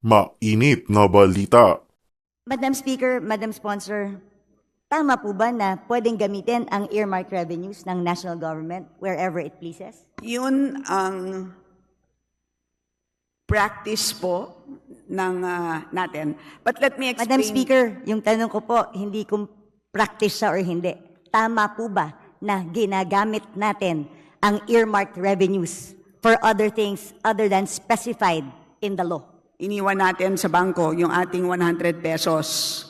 Mainit na balita. Madam Speaker, Madam Sponsor, tama po ba na pwedeng gamitin ang earmark revenues ng national government wherever it pleases? Yun ang practice po ng natin. But let me explain. Madam Speaker, yung tanong ko po, hindi kung practice siya or hindi. Tama po ba na ginagamit natin ang earmarked revenues for other things other than specified in the law? Iniwan natin sa bangko yung ating 100 pesos.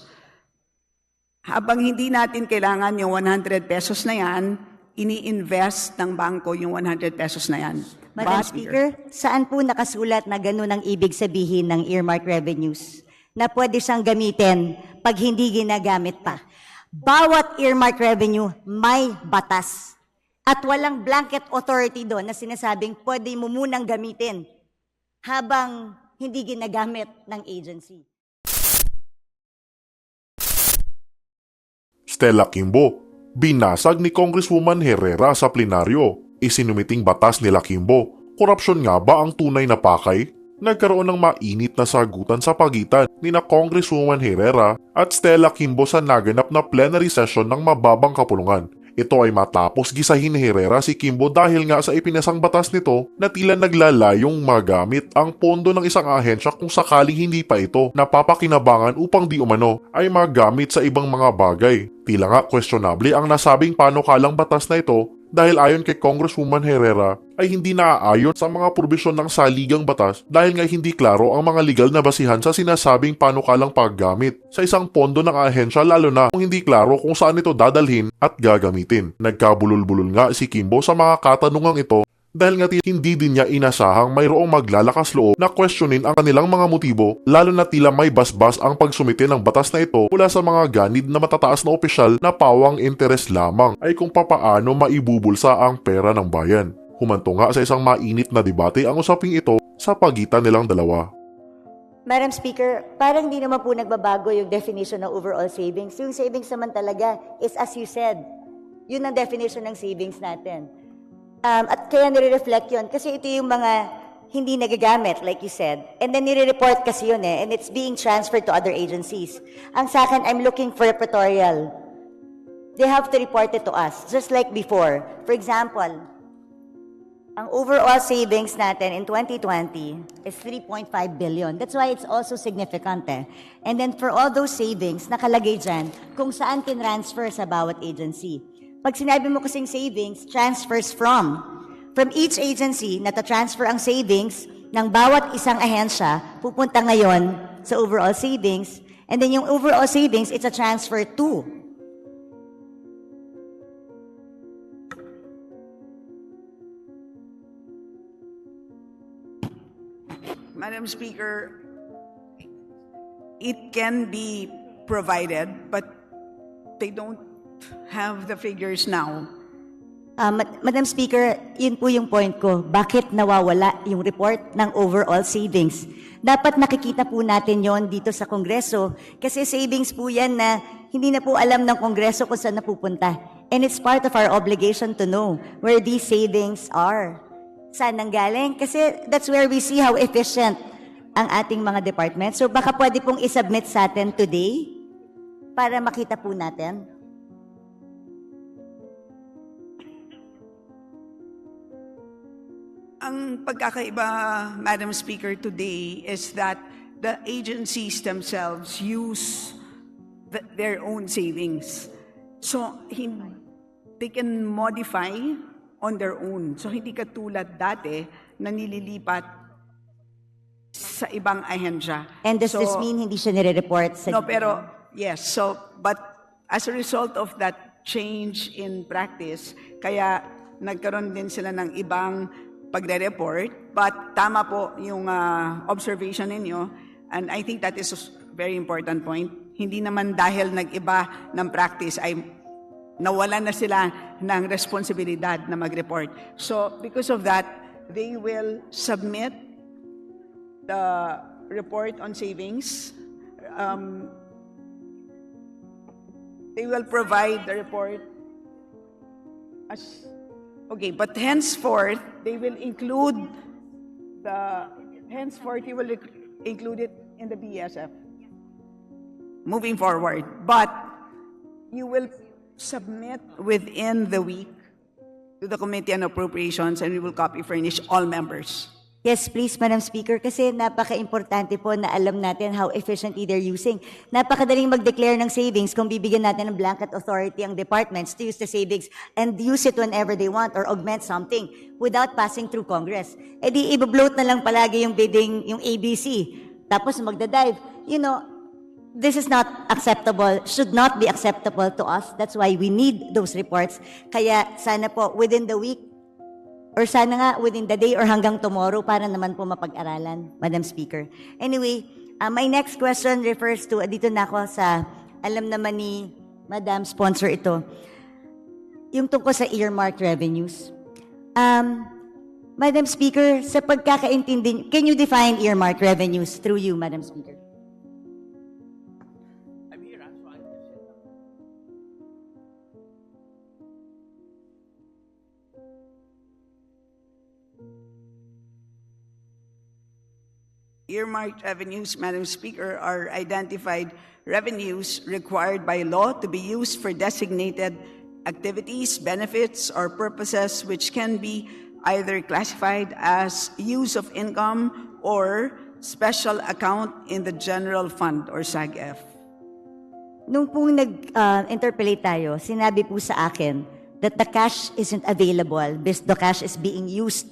Habang hindi natin kailangan yung 100 pesos na yan, ini-invest ng bangko yung 100 pesos na yan. Madam But- Speaker, saan po nakasulat na gano'n ang ibig sabihin ng earmark revenues? Na pwede siyang gamitin pag hindi ginagamit pa. Bawat earmark revenue may batas. At walang blanket authority doon na sinasabing pwede mo munang gamitin habang hindi ginagamit ng agency. Stella Kimbo, binasag ni Congresswoman Herrera sa plenaryo. Isinumiting batas nila Kimbo. Korupsyon nga ba ang tunay na pakay? Nagkaroon ng mainit na sagutan sa pagitan ni na Congresswoman Herrera at Stella Kimbo sa naganap na plenary session ng mababang kapulungan. Ito ay matapos gisahin ni Herrera si Kimbo dahil nga sa ipinasang batas nito na tila naglalayong magamit ang pondo ng isang ahensya kung sakaling hindi pa ito napapakinabangan upang di umano ay magamit sa ibang mga bagay. Tila nga questionable ang nasabing panukalang batas na ito dahil ayon kay Congresswoman Herrera ay hindi naaayon sa mga probisyon ng saligang batas dahil nga hindi klaro ang mga legal na basihan sa sinasabing panukalang paggamit sa isang pondo ng ahensya lalo na kung hindi klaro kung saan ito dadalhin at gagamitin. Nagkabulol-bulol nga si Kimbo sa mga katanungang ito dahil nga hindi din niya inasahang mayroong maglalakas loob na questionin ang kanilang mga motibo lalo na tila may basbas ang pagsumite ng batas na ito mula sa mga ganid na matataas na opisyal na pawang interes lamang ay kung papaano maibubulsa ang pera ng bayan. Humantong nga sa isang mainit na debate ang usaping ito sa pagitan nilang dalawa. Madam Speaker, parang di naman po nagbabago yung definition ng overall savings. Yung savings naman talaga is as you said, yun ang definition ng savings natin. At kaya nire-reflect yun kasi ito yung mga hindi nagagamit, like you said. And then nire-report kasi yun and it's being transferred to other agencies. Ang sa akin, I'm looking for a pretorial. They have to report it to us, just like before. For example, ang overall savings natin in 2020 is 3.5 billion. That's why it's also significant And then for all those savings, nakalagay dyan kung saan tinransfer sa bawat agency. Pag sinabi mo kasing savings, transfers from each agency na transfer ang savings ng bawat isang ahensya, pupunta ngayon sa overall savings, and then yung overall savings, it's a transfer to. Madam Speaker, it can be provided, but they don't have the figures now. Madam Speaker, yun po yung point ko. Bakit nawawala yung report ng overall savings? Dapat nakikita po natin yon dito sa Kongreso kasi savings po yan na hindi na po alam ng Kongreso kung saan napupunta. And it's part of our obligation to know where these savings are. Saan nanggaling? Kasi that's where we see how efficient ang ating mga departments. So baka pwede pong isubmit sa atin today para makita po natin. Ang pagkakaiba, Madam Speaker, today is that the agencies themselves use their own savings. So, they can modify on their own. So, hindi katulad dati na nililipat sa ibang ahensya. And does So, this mean hindi siya nire-report sa... No, pero, yes. So, but as a result of that change in practice, kaya nagkaroon din sila ng ibang pagre-report. But tama po yung observation ninyo. And I think that is a very important point. Hindi naman dahil nag-iba ng practice ay nawalan na sila ng responsibilidad na mag-report. So, because of that, they will submit the report on savings. They will provide the report as okay, but henceforth they will include the henceforth you will included in the BSF moving forward. But you will submit within the week to the Committee on Appropriations, and we will copy furnish all members. Yes, please, Madam Speaker, kasi napaka-importante po na alam natin how efficiently they're using. Napakadaling mag-declare ng savings kung bibigyan natin ng blanket authority ang departments to use the savings and use it whenever they want or augment something without passing through Congress. E di, i-bloat na lang palagi yung bidding, yung ABC. Tapos magdadive. You know, this is not acceptable, should not be acceptable to us. That's why we need those reports. Kaya sana po, within the week, or sana nga within the day or hanggang tomorrow para naman po mapag-aralan, Madam Speaker. Anyway, my next question refers to, dito na ako sa, alam naman ni Madam Sponsor ito, yung tungkol sa earmarked revenues. Madam Speaker, sa pagkakaintindi, can you define earmarked revenues through you, Madam Speaker? Earmarked revenues, Madam Speaker, are identified revenues required by law to be used for designated activities, benefits, or purposes which can be either classified as use of income or special account in the general fund or SAGF. Nung pong nag-interpolate tayo, sinabi po sa akin that the cash isn't available because the cash is being used.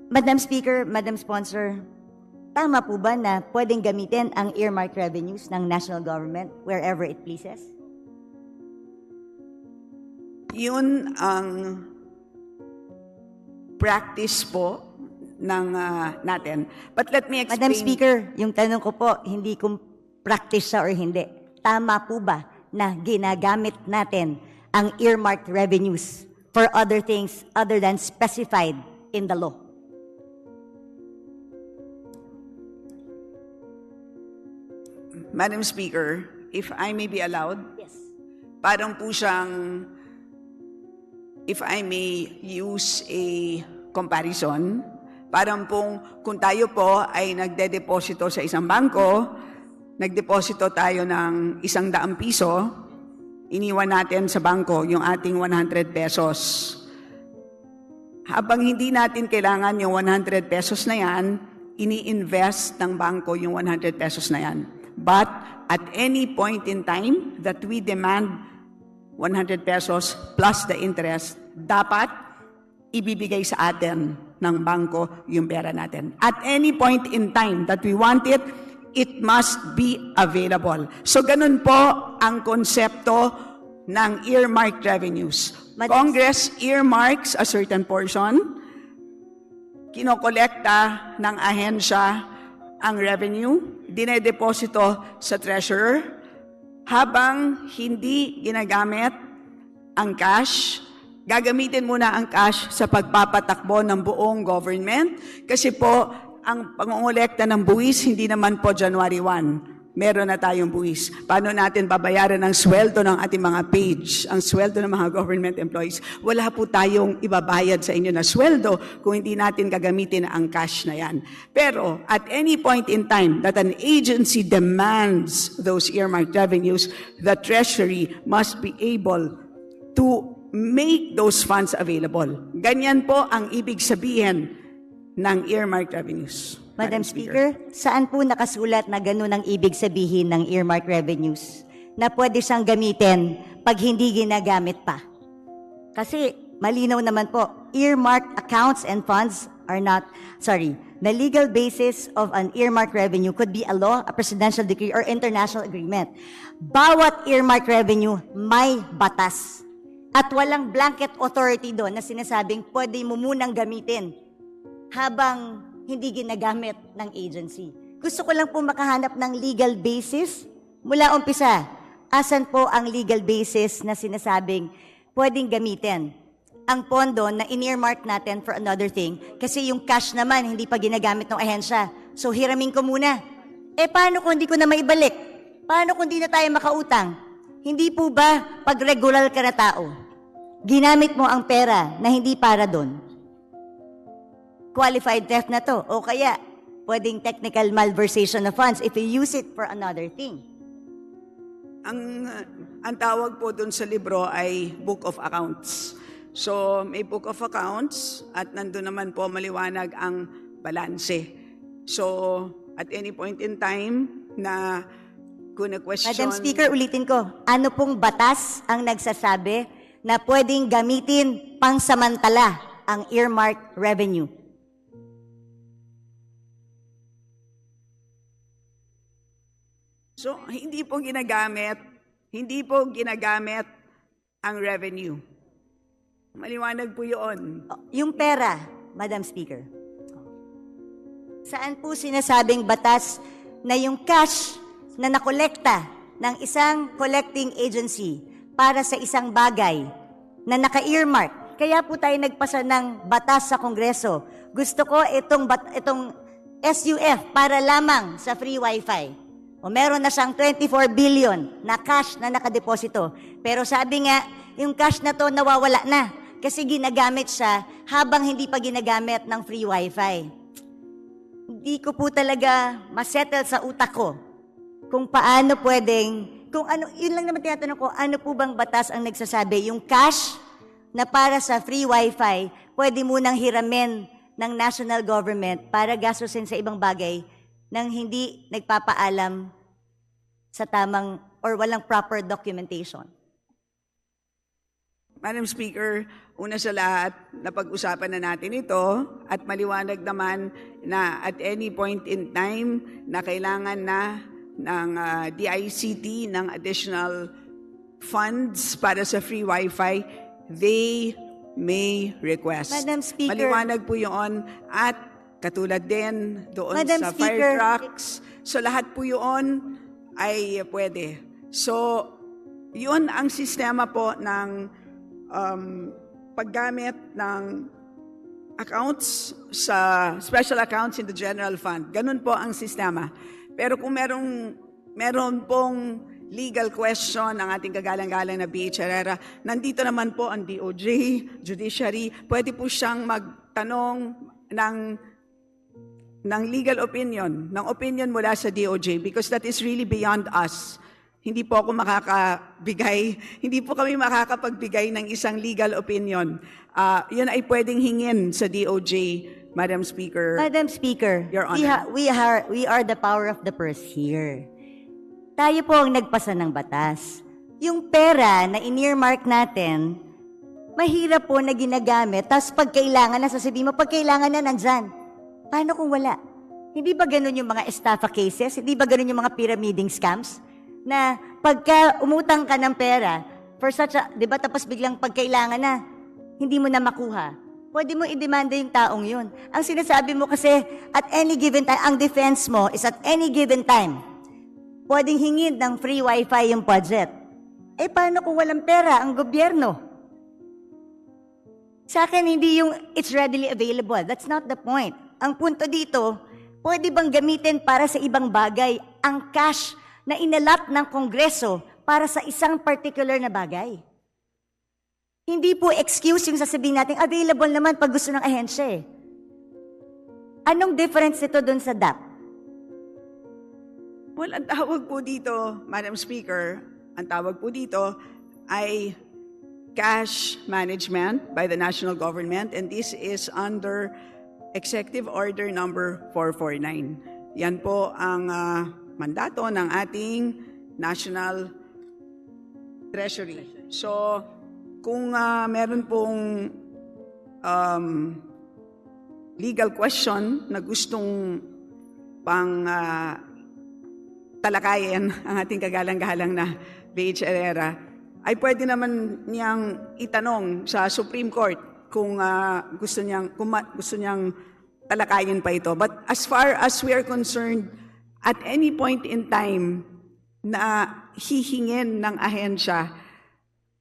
Madam Speaker, Madam Sponsor, tama po ba na pwedeng gamitin ang earmarked revenues ng national government wherever it pleases? Yun ang practice po ng natin. But let me explain. Madam Speaker, yung tanong ko po, hindi kung practice siya or hindi. Tama po ba na ginagamit natin ang earmarked revenues for other things other than specified in the law? Madam Speaker, if I may be allowed, Yes. parang po siyang, if I may use a comparison, parang pong kung tayo po ay nagde-deposito sa isang bangko, nagdeposito tayo ng 100 piso, iniwan natin sa bangko yung ating 100 pesos. Habang hindi natin kailangan yung 100 pesos na yan, ini-invest ng bangko yung 100 pesos na yan. But at any point in time that we demand 100 pesos plus the interest, dapat ibibigay sa atin ng bangko yung pera natin. At any point in time that we want it, it must be available. So ganun po ang konsepto ng earmarked revenues. Congress earmarks a certain portion, kinokolekta ng ahensya ang revenue, dinedeposito sa treasurer, habang hindi ginagamit ang cash, gagamitin muna ang cash sa pagpapatakbo ng buong government kasi po ang pangongolekta ng buwis hindi naman po January 1. Meron na tayong buwis. Paano natin babayaran ang sweldo ng ating mga page, ang sweldo ng mga government employees? Wala po tayong ibabayad sa inyo na sweldo kung hindi natin gagamitin ang cash na yan. Pero at any point in time that an agency demands those earmarked revenues, the Treasury must be able to make those funds available. Ganyan po ang ibig sabihin ng earmarked revenues. Madam Speaker, saan po nakasulat na ganun ang ibig sabihin ng earmarked revenues? Na pwede siyang gamitin pag hindi ginagamit pa. Kasi malinaw naman po, earmarked accounts and funds are not, the legal basis of an earmarked revenue could be a law, a presidential decree, or international agreement. Bawat earmarked revenue may batas. At walang blanket authority doon na sinasabing pwede mo munang gamitin habang hindi ginagamit ng agency. Gusto ko lang po makahanap ng legal basis. Mula umpisa, asan po ang legal basis na sinasabing pwedeng gamitin ang pondo na in-earmark natin for another thing kasi yung cash naman hindi pa ginagamit ng ahensya. So hiramin ko muna. Paano kung hindi ko na maibalik? Paano kung hindi na tayo makautang? Hindi po ba pag regular ka na tao, ginamit mo ang pera na hindi para doon? Qualified theft na to. O kaya, pwedeng technical malversation of funds if you use it for another thing. Ang tawag po dun sa libro ay Book of Accounts. So, may Book of Accounts at nandun naman po maliwanag ang balanse. So, at any point in time na kung na-question... Madam Speaker, ulitin ko, ano pong batas ang nagsasabi na pwedeng gamitin pangsamantala ang earmark revenue? So, hindi po ginagamit ang revenue. Maliwanag po yun. Yung pera, Madam Speaker. Saan po sinasabing batas na yung cash na nakolekta ng isang collecting agency para sa isang bagay na naka-earmark? Kaya po tayo nagpasa ng batas sa Kongreso. Gusto ko itong SUF para lamang sa free wifi. O meron na siyang 24 billion na cash na nakadeposito. Pero sabi nga, yung cash na to nawawala na kasi ginagamit siya habang hindi pa ginagamit ng free wifi. Hindi ko po talaga masettle sa utak ko kung paano pwedeng, kung ano, yun lang naman tinatanong ko, ano po bang batas ang nagsasabi, yung cash na para sa free wifi, pwede munang hiramin ng national government para gastusin sa ibang bagay nang hindi nagpapaalam sa tamang or walang proper documentation. Madam Speaker, una sa lahat, napag-usapan na natin ito at maliwanag naman na at any point in time na kailangan na ng DICT ng additional funds para sa free wifi, they may request. Madam Speaker. Maliwanag po yun at katulad din doon Madam sa Speaker. fire trucks. So lahat po yun ay pwede. So yun ang sistema po ng paggamit ng accounts sa special accounts in the general fund. Ganun po ang sistema. Pero kung meron pong legal question ang ating kagalang-galang na BH Herrera, nandito naman po ang DOJ, Judiciary, pwede po siyang magtanong ng legal opinion, ng opinion mula sa DOJ because that is really beyond us. Hindi po ako hindi po kami makakapagbigay ng isang legal opinion. Yun ay pwedeng hingin sa DOJ, Madam Speaker. Madam Speaker, Your Honor. we are the power of the purse here. Tayo po ang nagpasa ng batas. Yung pera na in-earmark natin, mahirap po na ginagamit, tapos pag kailangan na, sasabihin mo, pag kailangan na, nandyan. Paano kung wala? Hindi ba ganun yung mga estafa cases? Hindi ba ganun yung mga pyramiding scams? Na pagka umutang ka ng pera, for such a, di ba, tapos biglang pagkailangan na, hindi mo na makuha. Pwede mo i-demanda yung taong yun. Ang sinasabi mo kasi, at any given time, ang defense mo is at any given time, pwedeng hingin ng free wifi yung budget. Eh, paano kung walang pera ang gobyerno? Sa akin, hindi yung it's readily available. That's not the point. Ang punto dito, pwede bang gamitin para sa ibang bagay ang cash na inalat ng Kongreso para sa isang particular na bagay? Hindi po excuse yung sasabihin natin, available naman pag gusto ng ahensya eh. Anong difference ito dun sa DAP? Well, ang tawag po dito, Madam Speaker, ang tawag po dito ay cash management by the national government, and this is under Executive Order number 449. Yan po ang mandato ng ating National Treasury. So, kung meron pong legal question na gustong pang talakayin ang ating kagalang-galang na BH Herrera, ay pwede naman niyang itanong sa Supreme Court kung gusto niyang talakayin pa ito. But as far as we are concerned, at any point in time na hihingin ng ahensya,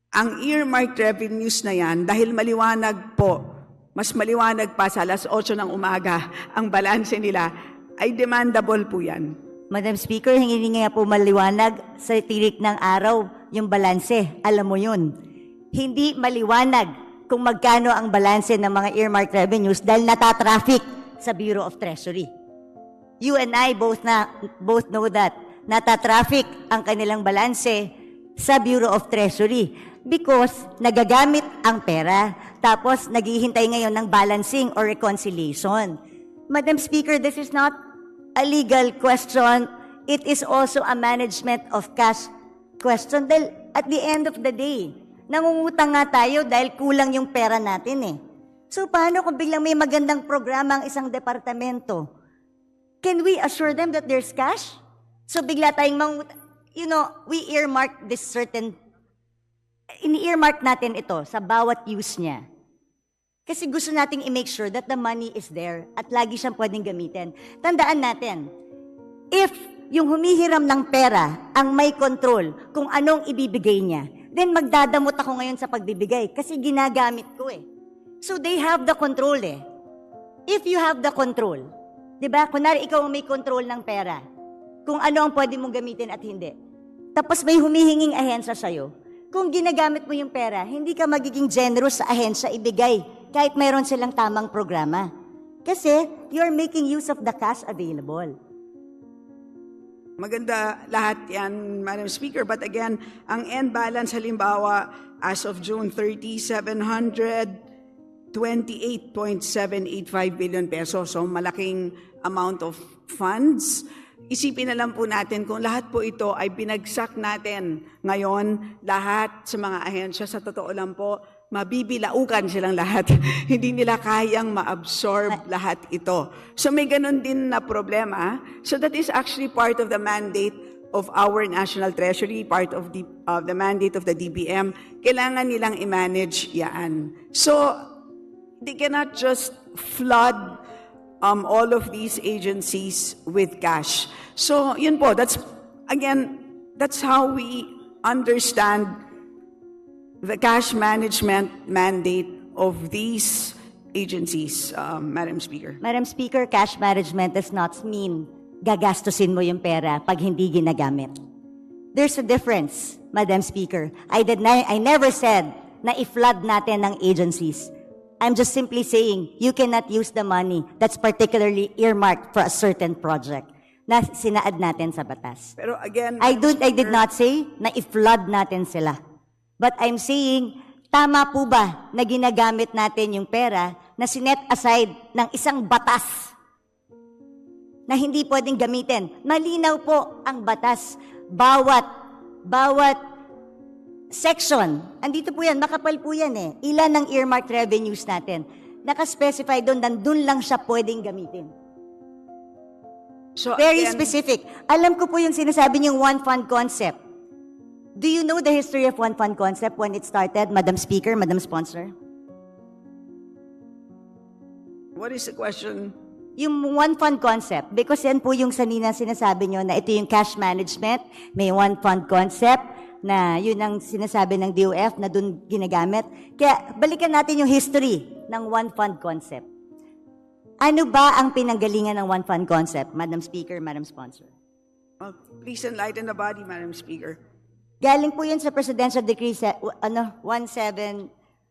ang earmarked revenues na yan, dahil maliwanag po, mas maliwanag pa sa alas 8 ng umaga, ang balanse nila, ay demandable po yan. Madam Speaker, hingin nga po maliwanag sa tirik ng araw yung balanse. Alam mo yun. Hindi maliwanag kung magkano ang balanse ng mga earmarked revenues dahil natatraffic sa Bureau of Treasury. You and I both know that natatraffic ang kanilang balanse sa Bureau of Treasury because nagagamit ang pera tapos naghihintay ngayon ng balancing or reconciliation. Madam Speaker, this is not a legal question. It is also a management of cash question. Dahil at the end of the day, nangungutang nga tayo dahil kulang yung pera natin eh. So paano kung biglang may magandang programa ang isang departamento? Can we assure them that there's cash? So bigla tayong we earmark this certain, ini-earmark natin ito sa bawat use niya. Kasi gusto nating i-make sure that the money is there at lagi siyang pwedeng gamitin. Tandaan natin, if yung humihiram ng pera ang may control kung anong ibibigay niya, then magdadamot ako ngayon sa pagbibigay kasi ginagamit ko eh. So they have the control eh. If you have the control, di ba? Kunwari ikaw ang may control ng pera, kung ano ang pwede mong gamitin at hindi. Tapos may humihinging ahensya sa'yo. Kung ginagamit mo yung pera, hindi ka magiging generous sa ahensya ibigay kahit mayroon silang tamang programa. Kasi you're making use of the cash available. Maganda lahat yan, Madam Speaker. But again, ang end balance halimbawa as of June 30, 728.785 billion pesos. So malaking amount of funds. Isipin na lang po natin kung lahat po ito ay binagsak natin ngayon, lahat sa mga ahensya, sa totoo lang po, mabibilaukan silang lahat. Hindi nila kayang ma-absorb lahat ito. So may ganun din na problema. So that is actually part of the mandate of our National Treasury, part of the mandate of the DBM. Kailangan nilang i-manage yan. So they cannot just flood all of these agencies with cash. So yun po, that's how we understand the cash management mandate of these agencies, Madam Speaker. Madam Speaker, cash management does not mean gagastusin mo yung pera pag hindi ginagamit. There's a difference, Madam Speaker. I never said na i-flood natin ng agencies. I'm just simply saying you cannot use the money that's particularly earmarked for a certain project na sinaad natin sa batas. Pero again, I did not say na i-flood natin sila. But I'm saying, tama po ba na ginagamit natin yung pera na sinet aside ng isang batas na hindi pwedeng gamitin? Malinaw po ang batas. Bawat section, andito po yan, makapal po yan eh. Ilan ang earmarked revenues natin? Nakaspecify doon, nandun lang siya pwedeng gamitin. so Very again, specific. Alam ko po yung sinasabi niyong one fund concept. Do you know the history of one fund concept when it started, Madam Speaker, Madam Sponsor? what is the question? Yung one fund concept, because yan po yung sanina sinasabi nyo na ito yung cash management, may one fund concept na yun ang sinasabi ng DOF na dun ginagamit. Kaya balikan natin yung history ng one fund concept. Ano ba ang pinanggalingan ng one fund concept, Madam Speaker, Madam Sponsor? Please enlighten the body, Madam Speaker. Galing po yun sa Presidential Decree,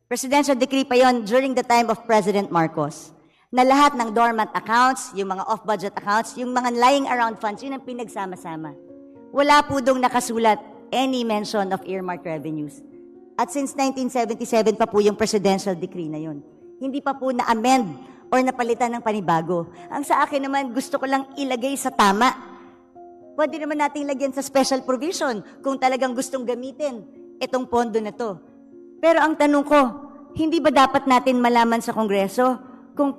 Presidential Decree pa yon during the time of President Marcos. Na lahat ng dormant accounts, yung mga off-budget accounts, yung mga lying around funds, yun ang pinagsama-sama. Wala po dong nakasulat any mention of earmarked revenues. At since 1977 pa po yung Presidential Decree na yun. Hindi pa po na-amend or napalitan ng panibago. Ang sa akin naman, gusto ko lang ilagay sa tama. Pwede naman nating lagyan sa special provision kung talagang gustong gamitin itong pondo na to. Pero ang tanong ko, hindi ba dapat natin malaman sa Kongreso kung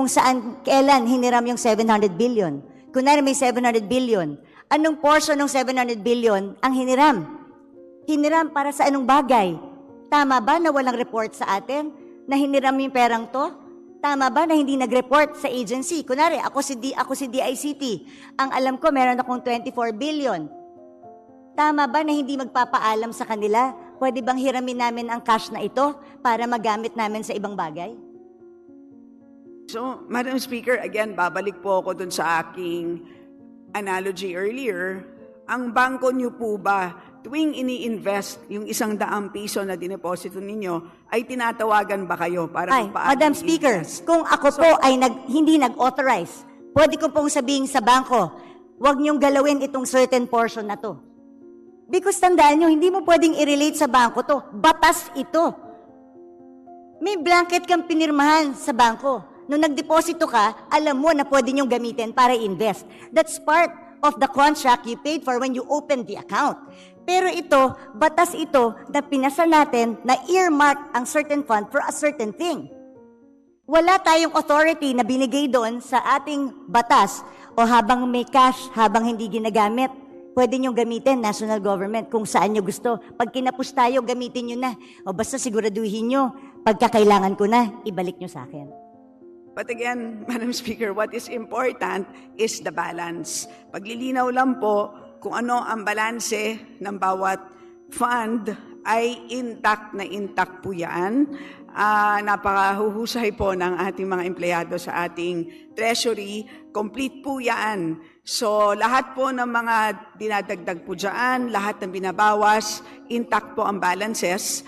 saan, kailan hiniram yung 700 billion? Kunwari may 700 billion, anong portion ng 700 billion ang hiniram? Hiniram para sa anong bagay? Tama ba na walang report sa atin na hiniram yung perang to? Tama ba na hindi nag-report sa agency? Kunwari, ako si DICT. Ang alam ko, meron akong 24 billion. Tama ba na hindi magpapaalam sa kanila? Pwede bang hiramin namin ang cash na ito para magamit namin sa ibang bagay? So, Madam Speaker, again, babalik po ako dun sa aking analogy earlier. Ang bangko niyo po ba, tuwing ini-invest yung 100 piso na dineposito ninyo, ay tinatawagan ba kayo para Ay, Madam Speaker, kung ako po ay hindi nag-authorize pwede ko pong sabihin sa bangko, huwag niyong galawin itong certain portion na to. Because tandaan nyo, hindi mo pwedeng i-relate sa bangko to. Batas ito. May blanket kang pinirmahan sa bangko. Nung nagdeposito ka, alam mo na pwede niyong gamitin para invest. That's part of the contract you paid for when you opened the account. Pero ito, batas ito na pinasa natin na earmark ang certain fund for a certain thing. Wala tayong authority na binigay doon sa ating batas o habang may cash, habang hindi ginagamit, pwede nyo gamitin, national government, kung saan nyo gusto. Pag kinapos tayo, gamitin nyo na. O basta siguraduhin nyo, pagkakailangan ko na, ibalik nyo sa akin. But again, Madam Speaker, what is important is the balance. Paglilinaw lang po kung ano ang balanse ng bawat fund ay intact na intact po yan. Napakahuhusay po ng ating mga empleyado sa ating treasury. Complete po yan. So lahat po ng mga dinadagdag po dyan, lahat ng binabawas, intact po ang balances.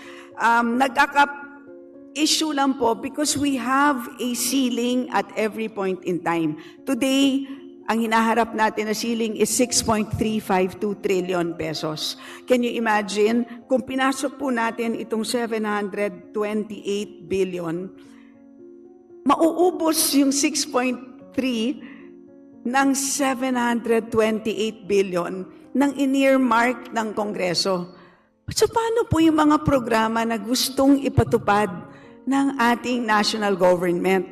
Issue lang po because we have a ceiling at every point in time. Today, ang hinaharap natin na ceiling is 6.352 trillion pesos. Can you imagine, kung pinasok po natin itong 728 billion, mauubos yung 6.3 ng 728 billion ng in-earmark ng Kongreso. So paano po yung mga programa na gustong ipatupad ng ating national government?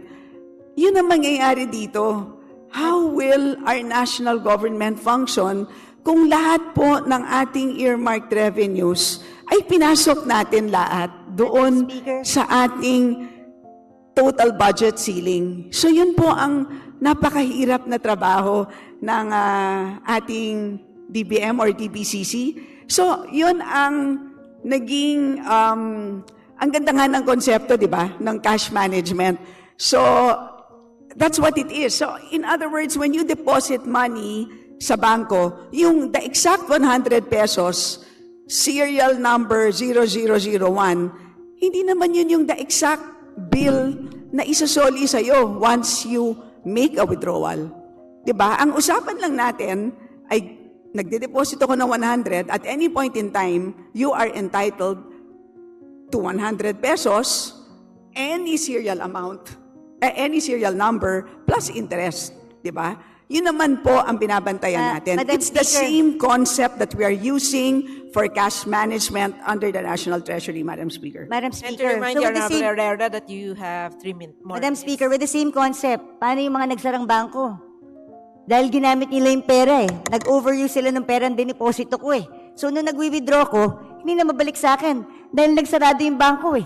Yun ang mangyayari dito. How will our national government function kung lahat po ng ating earmarked revenues ay pinasok natin lahat doon sa ating total budget ceiling? So yun po ang napakahirap na trabaho ng ating DBM or DBCC. So yun ang naging ang ganda nga ng konsepto, di ba, ng cash management. So, that's what it is. So, in other words, when you deposit money sa bangko, yung the exact 100 pesos, serial number 0001, hindi naman yun yung the exact bill na isasoli sa'yo once you make a withdrawal. Di ba? Ang usapan lang natin ay nagde-deposit ako ng 100, at any point in time, you are entitled to 100 pesos, any serial amount, any serial number, plus interest. Diba? Yun naman po ang binabantayan natin. Madam It's the Speaker. same concept that we are using for cash management under the National Treasury, Madam Speaker. Madam And to Speaker, remind so you, with the same, Herrera, that you have 3 minutes more. Madam Speaker, with the same concept, paano yung mga nagsarang bangko? Dahil ginamit nila yung pera eh. Nag-overuse sila ng pera ang diniposito ko eh. So, nung nag-withdraw ko, hindi na mabalik sa akin. Dahil nagsarado yung bangko eh.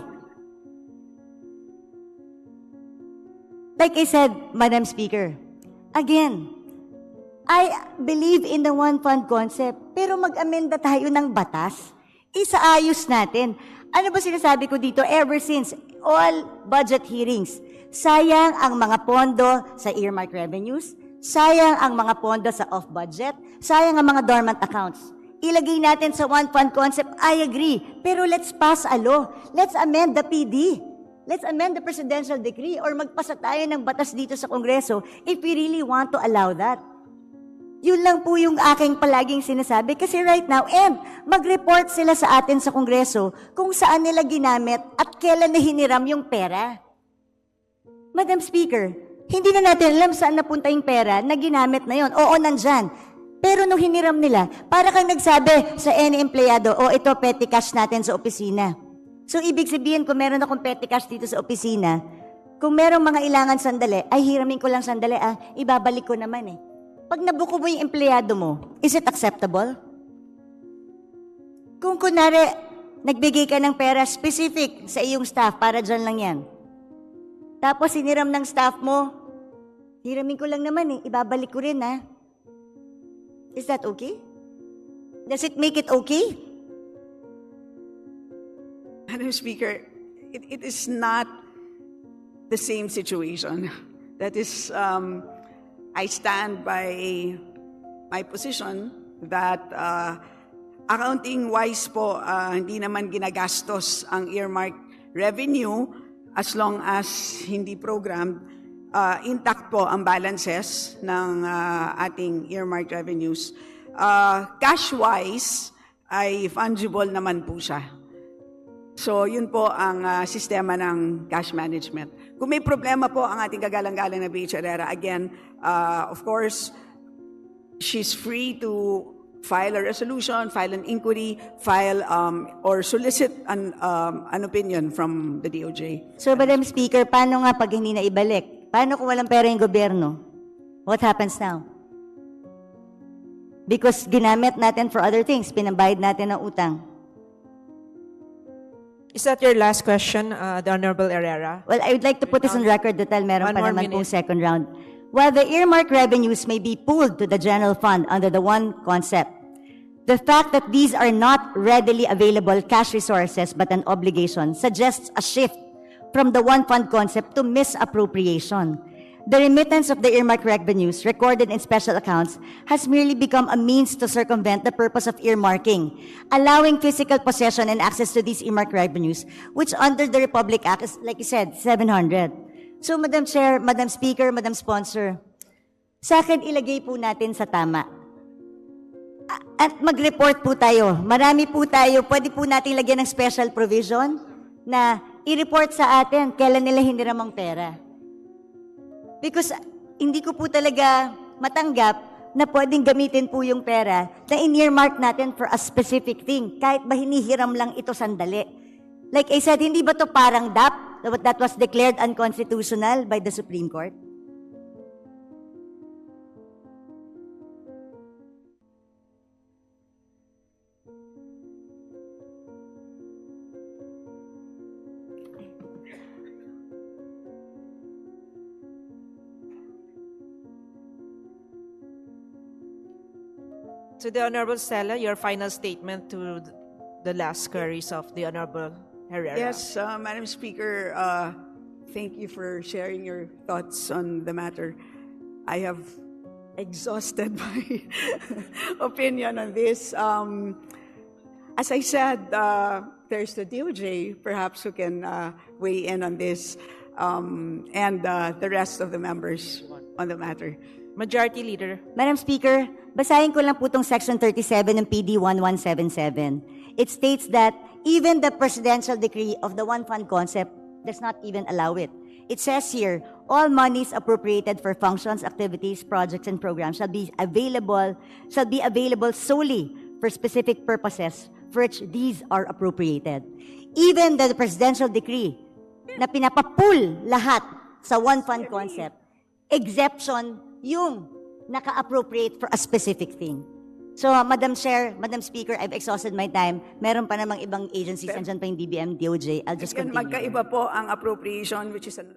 Like I said, Madam Speaker, again, I believe in the one fund concept, pero mag-amenda tayo ng batas. Isaayos natin. Ano ba sinasabi ko dito ever since all budget hearings? Sayang ang mga pondo sa earmark revenues, sayang ang mga pondo sa off-budget, sayang ang mga dormant accounts. Ilagay natin sa one fund concept, I agree. Pero let's pass a law. Let's amend the PD. Let's amend the presidential decree or magpasa tayo ng batas dito sa Kongreso if we really want to allow that. Yun lang po yung aking palaging sinasabi kasi right now, and mag-report sila sa atin sa Kongreso kung saan nila ginamit at kailan na hiniram yung pera. Madam Speaker, hindi na natin alam saan napunta yung pera na ginamit na yon. Oo, nandyan. Pero nung hiniram nila, para kang nagsabi sa any empleyado, ito petty cash natin sa opisina. So, ibig sabihin, kung meron akong petty cash dito sa opisina, kung merong mga ilangan sandali, ay hiramin ko lang sandali, ibabalik ko naman eh. Pag nabuko mo yung empleyado mo, is it acceptable? Kung kunwari, nagbigay ka ng pera specific sa iyong staff, para dyan lang yan. Tapos hiniram ng staff mo, hiramin ko lang naman eh, ibabalik ko rin ha. Is that okay? Does it make it okay? Madam Speaker, it is not the same situation. That is, I stand by my position that accounting-wise po, hindi naman ginagastos ang earmark revenue as long as hindi programmed. intact po ang balances ng ating earmarked revenues. Cash-wise, ay fungible naman po siya. So, yun po ang sistema ng cash management. Kung may problema po ang ating kagalang-galang na BH Herrera, again, of course, she's free to file a resolution, file an inquiry, file or solicit an opinion from the DOJ. So, Madam Speaker, paano nga pag hindi na ibalik? Paano kung walang pera yung gobyerno? What happens now? Because ginamit natin for other things, pinambayad natin ng utang. Is that your last question, the Honorable Herrera? Well, I would like to put this on record dahil meron One pa more naman pong minute. second round. While the earmark revenues may be pooled to the general fund under the one concept, the fact that these are not readily available cash resources but an obligation suggests a shift from the one fund concept to misappropriation. The remittance of the earmark revenues recorded in special accounts has merely become a means to circumvent the purpose of earmarking, allowing physical possession and access to these earmark revenues, which under the Republic Act is, like you said, 700. So, Madam Chair, Madam Speaker, Madam Sponsor, sa akin ilagay po natin sa tama. At mag-report po tayo. Marami po tayo. Pwede po natin lagyan ng special provision na i-report sa atin kailan nila hiniram ang pera. Because hindi ko po talaga matanggap na pwedeng gamitin po yung pera na in-earmark natin for a specific thing, kahit ba hinihiram lang ito sandali. Like I said, hindi ba to parang DAP that was declared unconstitutional by the Supreme Court? To the Honorable Stella, your final statement to the last queries of the Honorable Herrera. Yes, Madam Speaker, thank you for sharing your thoughts on the matter. I have exhausted my opinion on this. As I said, there's the DOJ, perhaps, who can weigh in on this, and the rest of the members on the matter. Majority Leader. Madam Speaker, basahin ko lang po itong Section 37 ng PD 1177. It states that even the presidential decree of the one fund concept does not even allow it. It says here, all monies appropriated for functions, activities, projects, and programs shall be available solely for specific purposes for which these are appropriated. Even the presidential decree na pinapapool lahat sa one fund concept, exception yung naka-appropriate for a specific thing. So, Madam Chair, Madam Speaker, I've exhausted my time. Meron pa namang ibang agencies, andyan pa yung DBM, DOJ. I'll just Again, continue. magkaiba po ang appropriation, which is an